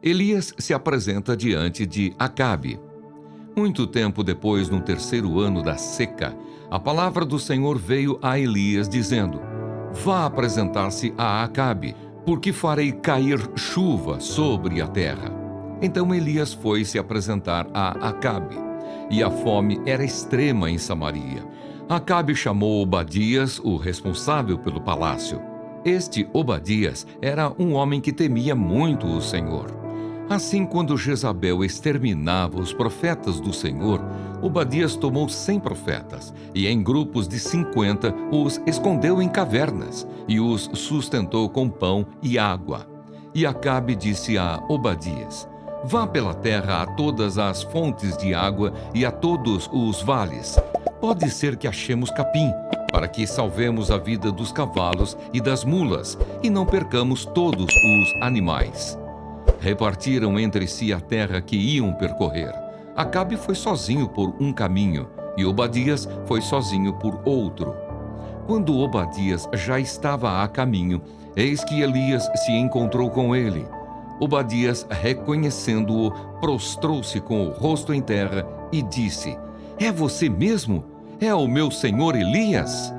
Elias se apresenta diante de Acabe. Muito tempo depois, no 3º ano da seca, a palavra do Senhor veio a Elias dizendo: vá apresentar-se a Acabe, porque farei cair chuva sobre a terra. Então Elias foi se apresentar a Acabe, e a fome era extrema em Samaria. Acabe chamou Obadias, o responsável pelo palácio. Este Obadias era um homem que temia muito o Senhor. Assim, quando Jezabel exterminava os profetas do Senhor, Obadias tomou 100 profetas e, em grupos de 50, os escondeu em cavernas e os sustentou com pão e água. E Acabe disse a Obadias: vá pela terra a todas as fontes de água e a todos os vales. Pode ser que achemos capim, para que salvemos a vida dos cavalos e das mulas e não percamos todos os animais. Repartiram entre si a terra que iam percorrer. Acabe foi sozinho por um caminho e Obadias foi sozinho por outro. Quando Obadias já estava a caminho, eis que Elias se encontrou com ele. Obadias, reconhecendo-o, prostrou-se com o rosto em terra e disse: é você mesmo? É o meu senhor Elias?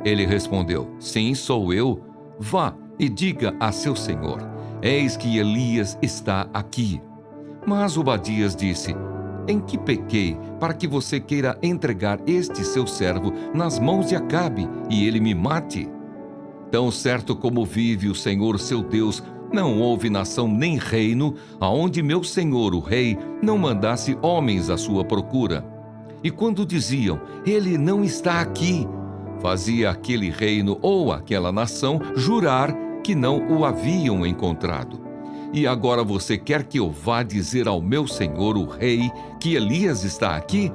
Ele respondeu: sim, sou eu. Vá e diga a seu senhor: eis que Elias está aqui. Mas Obadias disse: em que pequei para que você queira entregar este seu servo nas mãos de Acabe e ele me mate? Tão certo como vive o Senhor seu Deus, não houve nação nem reino aonde meu senhor o rei não mandasse homens à sua procura. E quando diziam: ele não está aqui, fazia aquele reino ou aquela nação jurar que não o haviam encontrado. E agora você quer que eu vá dizer ao meu senhor o rei que Elias está aqui?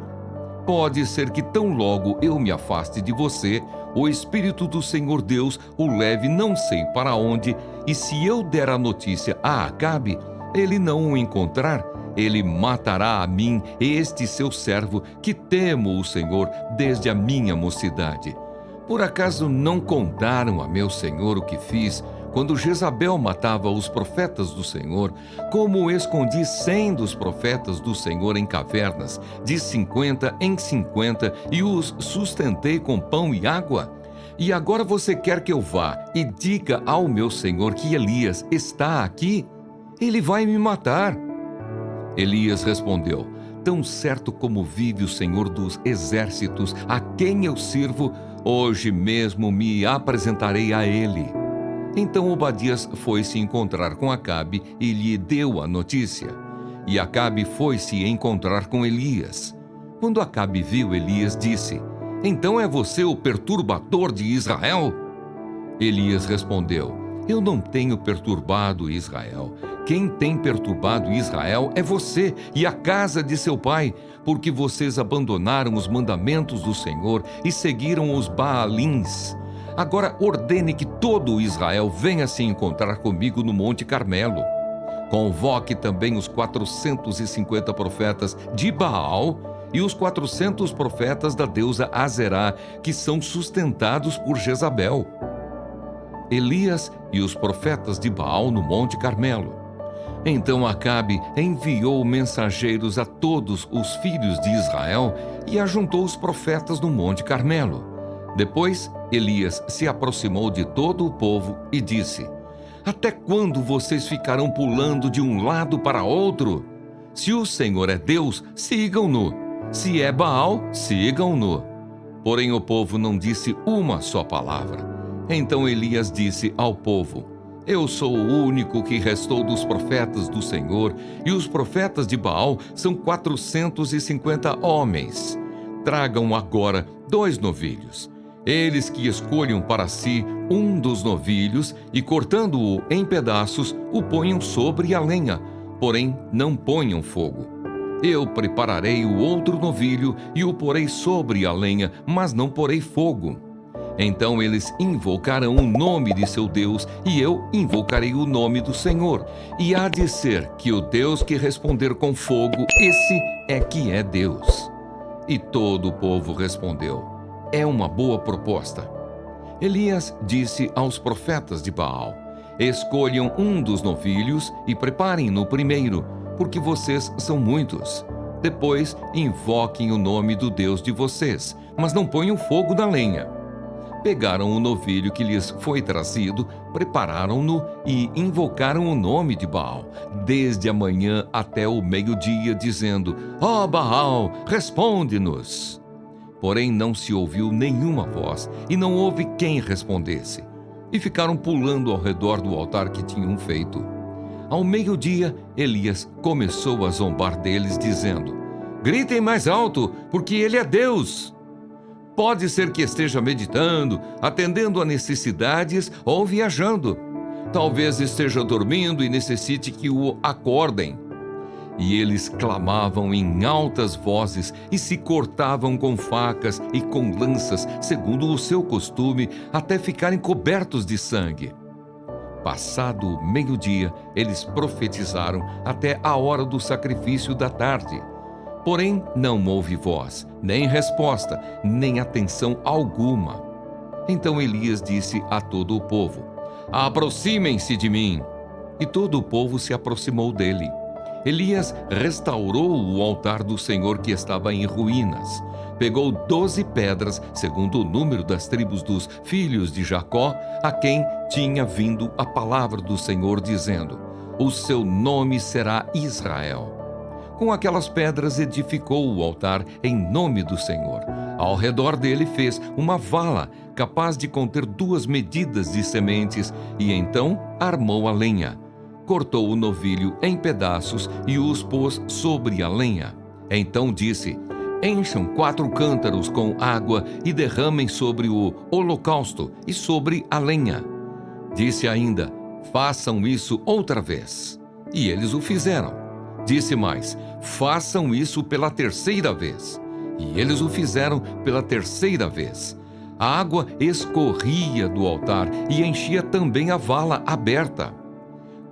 Pode ser que tão logo eu me afaste de você, o Espírito do Senhor Deus o leve não sei para onde, e se eu der a notícia a Acabe, ele não o encontrar, ele matará a mim este seu servo, que temo o Senhor desde a minha mocidade. Por acaso não contaram a meu senhor o que fiz, quando Jezabel matava os profetas do Senhor, como escondi 100 dos profetas do Senhor em cavernas, de 50 em 50, e os sustentei com pão e água? E agora você quer que eu vá e diga ao meu senhor que Elias está aqui? Ele vai me matar. Elias respondeu: tão certo como vive o Senhor dos exércitos, a quem eu sirvo, hoje mesmo me apresentarei a ele. Então Obadias foi se encontrar com Acabe e lhe deu a notícia. E Acabe foi se encontrar com Elias. Quando Acabe viu Elias, disse: então é você o perturbador de Israel? Elias respondeu: eu não tenho perturbado Israel. Quem tem perturbado Israel é você e a casa de seu pai, porque vocês abandonaram os mandamentos do Senhor e seguiram os Baalins. Agora ordene que todo Israel venha se encontrar comigo no Monte Carmelo. Convoque também os 450 profetas de Baal e os 400 profetas da deusa Azerá, que são sustentados por Jezabel. Elias e os profetas de Baal no Monte Carmelo. Então Acabe enviou mensageiros a todos os filhos de Israel e ajuntou os profetas no Monte Carmelo. Depois, Elias se aproximou de todo o povo e disse: até quando vocês ficarão pulando de um lado para outro? Se o Senhor é Deus, sigam-no. Se é Baal, sigam-no. Porém o povo não disse uma só palavra. Então Elias disse ao povo: eu sou o único que restou dos profetas do Senhor, e os profetas de Baal são 450 homens. Tragam agora 2 novilhos. Eles que escolham para si um dos novilhos e, cortando-o em pedaços, o ponham sobre a lenha, porém não ponham fogo. Eu prepararei o outro novilho e o porei sobre a lenha, mas não porei fogo. Então eles invocarão o nome de seu Deus, e eu invocarei o nome do Senhor. E há de ser que o Deus que responder com fogo, esse é que é Deus. E todo o povo respondeu: é uma boa proposta. Elias disse aos profetas de Baal: Escolham um dos novilhos e preparem-no primeiro, porque vocês são muitos. Depois, invoquem o nome do Deus de vocês, mas não ponham fogo na lenha. Pegaram o novilho que lhes foi trazido, prepararam-no e invocaram o nome de Baal, desde a manhã até o meio-dia, dizendo: Ó Baal, responde-nos! Porém não se ouviu nenhuma voz, e não houve quem respondesse. E ficaram pulando ao redor do altar que tinham feito. Ao meio-dia, Elias começou a zombar deles, dizendo: Gritem mais alto, porque ele é Deus! Pode ser que esteja meditando, atendendo a necessidades ou viajando. Talvez esteja dormindo e necessite que o acordem. E eles clamavam em altas vozes e se cortavam com facas e com lanças, segundo o seu costume, até ficarem cobertos de sangue. Passado o meio-dia, eles profetizaram até a hora do sacrifício da tarde. Porém, não houve voz, nem resposta, nem atenção alguma. Então Elias disse a todo o povo: Aproximem-se de mim. E todo o povo se aproximou dele. Elias restaurou o altar do Senhor que estava em ruínas. Pegou 12 pedras, segundo o número das tribos dos filhos de Jacó, a quem tinha vindo a palavra do Senhor, dizendo: O seu nome será Israel. Com aquelas pedras edificou o altar em nome do Senhor. Ao redor dele fez uma vala, capaz de conter 2 medidas de sementes, e então armou a lenha. Cortou o novilho em pedaços e os pôs sobre a lenha. Então disse: Encham 4 cântaros com água e derramem sobre o holocausto e sobre a lenha. Disse ainda: Façam isso outra vez. E eles o fizeram. Disse mais: Façam isso pela 3ª vez. E eles o fizeram pela 3ª vez. A água escorria do altar e enchia também a vala aberta.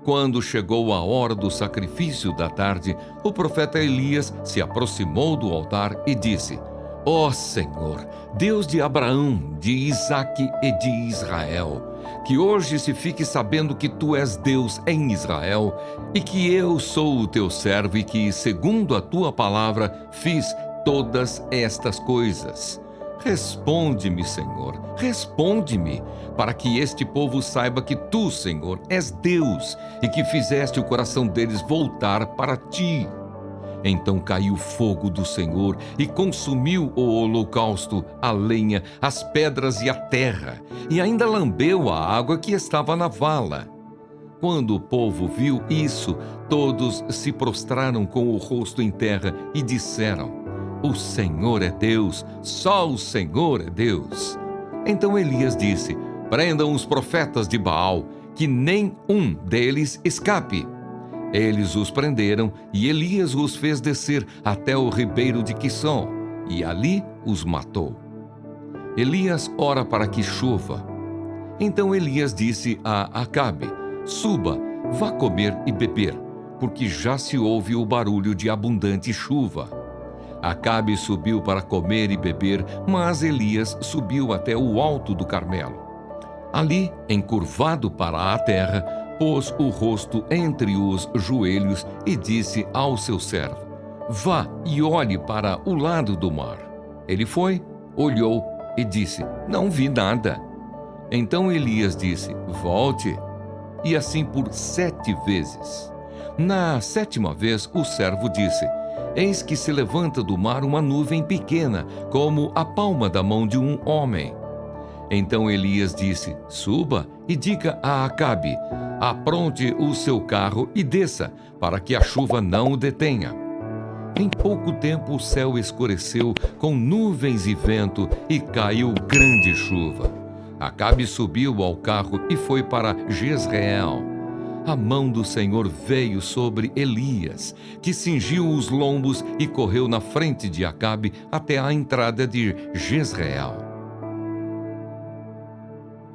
Quando chegou a hora do sacrifício da tarde, o profeta Elias se aproximou do altar e disse: Ó Senhor, Deus de Abraão, de Isaque e de Israel, que hoje se fique sabendo que tu és Deus em Israel e que eu sou o teu servo e que, segundo a tua palavra, fiz todas estas coisas. Responde-me, Senhor, responde-me, para que este povo saiba que tu, Senhor, és Deus e que fizeste o coração deles voltar para ti. Então caiu fogo do Senhor e consumiu o holocausto, a lenha, as pedras e a terra, e ainda lambeu a água que estava na vala. Quando o povo viu isso, todos se prostraram com o rosto em terra e disseram: O Senhor é Deus, só o Senhor é Deus. Então Elias disse: Prendam os profetas de Baal, que nem um deles escape. Eles os prenderam e Elias os fez descer até o ribeiro de Quisson, e ali os matou. Elias ora para que chova. Então Elias disse a Acabe: Suba, vá comer e beber, porque já se ouve o barulho de abundante chuva. Acabe subiu para comer e beber, mas Elias subiu até o alto do Carmelo. Ali, encurvado para a terra, pôs o rosto entre os joelhos e disse ao seu servo: Vá e olhe para o lado do mar. Ele foi, olhou e disse: Não vi nada. Então Elias disse: Volte. E assim por 7 vezes. Na 7ª vez, o servo disse: Eis que se levanta do mar uma nuvem pequena, como a palma da mão de um homem. Então Elias disse: Suba e diga a Acabe: Apronte o seu carro e desça, para que a chuva não o detenha. Em pouco tempo o céu escureceu com nuvens e vento e caiu grande chuva. Acabe subiu ao carro e foi para Jezreel. A mão do Senhor veio sobre Elias, que cingiu os lombos e correu na frente de Acabe até a entrada de Jezreel.